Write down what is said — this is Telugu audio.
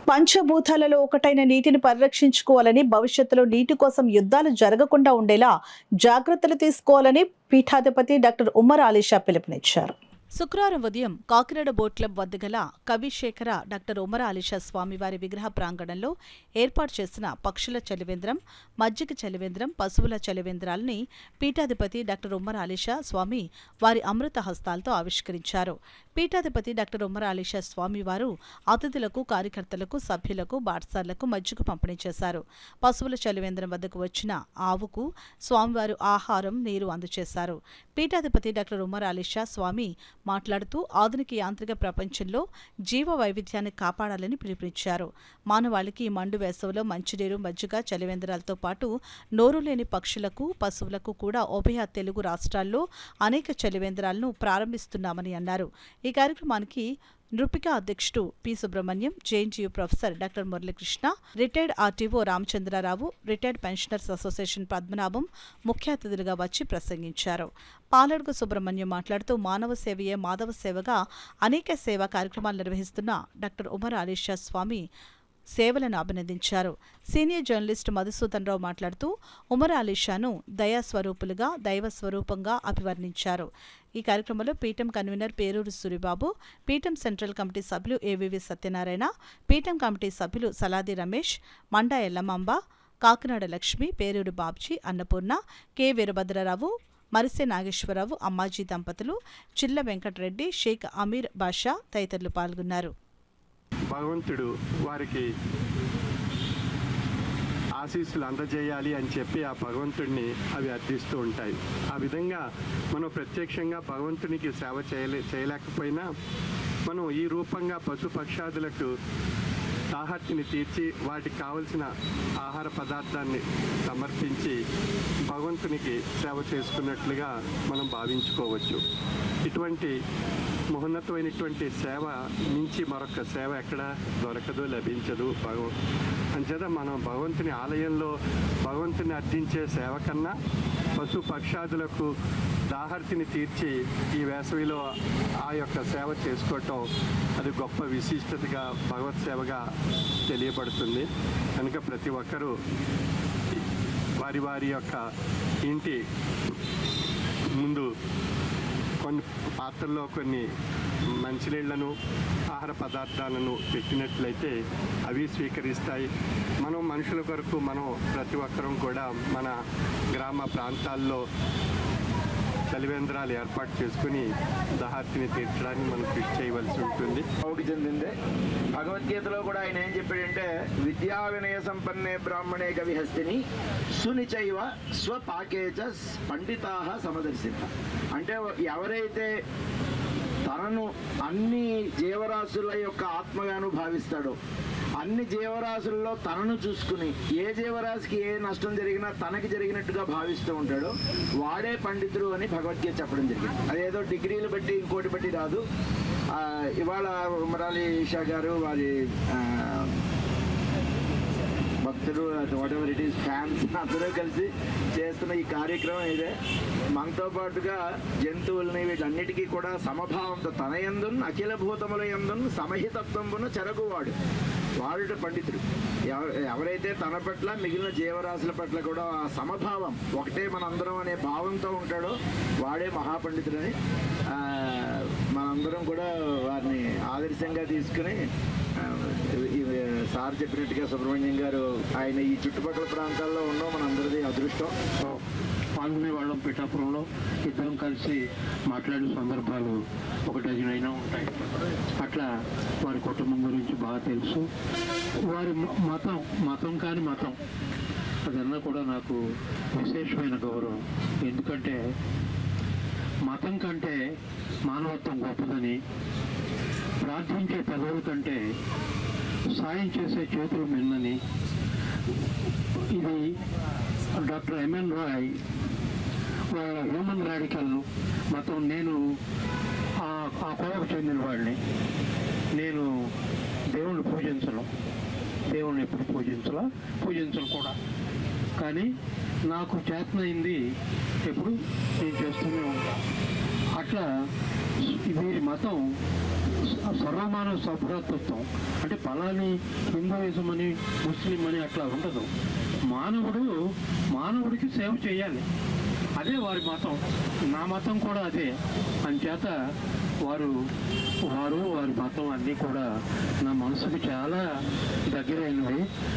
పంచభూతాలలో ఒకటైన నీటిని పరిరక్షించుకోవాలని, భవిష్యత్తులో నీటి కోసం యుద్ధాలు జరగకుండా ఉండేలా జాగ్రత్తలు తీసుకోవాలని పీఠాధిపతి డాక్టర్ ఉమర్ అలీషా పిలుపునిచ్చారు. శుక్రవారం ఉదయం కాకినాడ బోట్ క్లబ్ వద్ద గల కవిశేఖర డాక్టర్ ఉమర్ అలీషా స్వామివారి విగ్రహ ప్రాంగణంలో ఏర్పాటు చేసిన పక్షుల చలివేంద్రం, మజ్జిగ చలివేంద్రం, పశువుల చలివేంద్రాలని పీఠాధిపతి డాక్టర్ ఉమర్ అలీషా స్వామి వారి అమృత హస్తాలతో ఆవిష్కరించారు. పీఠాధిపతి డాక్టర్ ఉమర్ అలీషా స్వామివారు అతిథులకు, కార్యకర్తలకు, సభ్యులకు, బాటసార్లకు మజ్జిగ పంపిణీ చేశారు. పశువుల చలివేంద్రం వద్దకు వచ్చిన ఆవుకు స్వామివారు ఆహారం, నీరు అందజేశారు. పీఠాధిపతి డాక్టర్ ఉమర్ అలీషా స్వామి మాట్లాడుతూ ఆధునిక యాంత్రిక ప్రపంచంలో జీవ వైవిధ్యాన్ని కాపాడాలని పిలుపునిచ్చారు. మానవాళికి ఈ మండు వేసవిలో మంచినీరు, మజ్జిగ, చలివేంద్రాలతో పాటు నోరు లేని పక్షులకు, పశువులకు కూడా ఉభయ తెలుగు రాష్ట్రాల్లో అనేక చలివేంద్రాలను ప్రారంభిస్తున్నామని అన్నారు. ఈ కార్యక్రమానికి నృపిక అధ్యక్షుడు P. Subrahmanyam, JNTU professor doctor Muralikrishna, retired RTO Ramachandrarao, retired pensioners association Padmanabham ముఖ్య అతిథులుగా వచ్చి ప్రసంగించారు. పాలడుగు సుబ్రహ్మణ్యం మాట్లాడుతూ మానవ సేవయే మాధవ సేవగా అనేక సేవా కార్యక్రమాలు నిర్వహిస్తున్న డాక్టర్ ఉమర్ అలీషా స్వామి సేవలను అభినందించారు. సీనియర్ జర్నలిస్టు మధుసూదన్ రావు మాట్లాడుతూ ఉమర్ అలీషాను దయాస్వరూపులుగా, దైవస్వరూపంగా అభివర్ణించారు. ఈ కార్యక్రమంలో పీఠం కన్వీనర్ పేరూరు సూరిబాబు, పీఠం సెంట్రల్ కమిటీ సభ్యులు ఏవివి సత్యనారాయణ, పీఠం కమిటీ సభ్యులు సలాది రమేష్, మండా ఎల్లమాంబ, కాకినాడ లక్ష్మి, పేరూరు బాబ్జీ, అన్నపూర్ణ, కె వీరభద్రరావు, మరిసె నాగేశ్వరరావు, అమ్మాజీ దంపతులు, చిల్ల వెంకటరెడ్డి, షేక్ అమీర్ బాషా తదితరులు పాల్గొన్నారు. భగవంతుడు వారికి ఆశీస్సులు అందజేయాలి అని చెప్పి ఆ భగవంతుడిని అవి అర్థిస్తూ ఉంటాయి. ఆ విధంగా మనం ప్రత్యక్షంగా భగవంతునికి సేవ చేయలేకపోయినా మనం ఈ రూపంగా పశుపక్షాదులకు దాహర్తిని తీర్చి వాటికి కావలసిన ఆహార పదార్థాన్ని సమర్పించి భగవంతునికి సేవ చేసుకున్నట్లుగా మనం భావించుకోవచ్చు. ఇటువంటి మహోన్నతమైనటువంటి సేవ మించి మరొక సేవ ఎక్కడ దొరకదు, లభించదు. అంచేత మనం భగవంతుని ఆలయంలో భగవంతుని అర్థించే సేవ కన్నా పశు పక్షాదులకు దాహర్తిని తీర్చి ఈ వేసవిలో ఆ యొక్క సేవ చేసుకోవటం అది గొప్ప విశిష్టతగా భగవత్ సేవగా తెలియబడుతుంది. కనుక ప్రతి ఒక్కరూ వారి వారి యొక్క ఇంటి ముందు కొన్ని పాత్రల్లో కొన్ని మంచినీళ్లను, ఆహార పదార్థాలను పెట్టినట్లయితే అవి స్వీకరిస్తాయి. మనం మనుషుల కొరకు మనం ప్రతి ఒక్కరం కూడా మన గ్రామ ప్రాంతాల్లో చలివేంద్రాలు ఏర్పాటు చేసుకుని దహార్తిని తీర్చడానికి మనం కృషి చేయవలసి ఉంటుంది. చెందిందే భగవద్గీతలో కూడా ఆయన ఏం చెప్పాడంటే, విద్యా వినయ సంపన్నే బ్రాహ్మణే కవిహస్తిని సునిచైవ స్వపాకేచ పండితాః సమదర్శిత. అంటే ఎవరైతే తనను అన్ని జీవరాశుల యొక్క ఆత్మగాను భావిస్తాడో, అన్ని జీవరాశుల్లో తనను చూసుకుని ఏ జీవరాశికి ఏ నష్టం జరిగినా తనకి జరిగినట్టుగా భావిస్తూ ఉంటాడో వాడే పండితుడు అని భగవద్గీత చెప్పడం జరిగింది. అదేదో డిగ్రీలు బట్టి ఇంకోటి బట్టి రాదు. ఇవాళ ఉమర్ అలీషా గారు వారి భక్తులు, what ever it is, fans అందరూ కలిసి చేస్తున్న ఈ కార్యక్రమం ఇదే. మనతో పాటుగా జంతువుల్ని వీటన్నిటికీ కూడా సమభావంతో తన యందును అఖిల భూతముల యందును సమహితత్వమును చెరగువాడు వాడు పండితుడు. ఎవరైతే తన పట్ల మిగిలిన జీవరాశుల పట్ల కూడా ఆ సమభావం, ఒకటే మనందరం అనే భావంతో ఉంటాడో వాడే మహాపండితుడని మనందరం కూడా వారిని ఆదర్శంగా తీసుకుని, సార్ చెప్పినట్టుగా సుబ్రహ్మణ్యం గారు ఆయన ఈ చుట్టుపక్కల ప్రాంతాల్లో ఉండడం మనందరిది అదృష్టం. పాల్గొనే వాళ్ళం పిఠాపురంలో ఇద్దరం కలిసి మాట్లాడే సందర్భాలు ఒక డజన్ అయినా ఉంటాయి. అట్లా వారి కుటుంబం గురించి బాగా తెలుసు. వారి మతం కాని మతం అదన్నా కూడా నాకు విశేషమైన గౌరవం. ఎందుకంటే మతం కంటే మానవత్వం గొప్పదని, ప్రార్థించే పెదవుల కంటే సాయం చేసే చేతులు మిన్నని, ఇది డాక్టర్ ఎంఎన్ రాయ్ వాళ్ళ హ్యూమన్ రాడికల్ మతం. నేను ఆ కోవకు చెందిన వాడిని. నేను దేవుణ్ణి దేవుణ్ణి ఎప్పుడు పూజించను కూడా. కానీ నాకు చేతనైంది ఎప్పుడు నేను చేస్తూనే ఉంటాను. అట్లా వీరి మతం సర్వమానవ సౌభ్రాతృత్వం. అంటే ఫలాని హిందూయిజం అని ముస్లిం అని అట్లా ఉండదు. మానవుడికి సేవ చేయాలి, అదే వారి మతం. నా మతం కూడా అదే. అంచేత వారి మతం అన్నీ కూడా నా మనసుకు చాలా దగ్గరైనవి.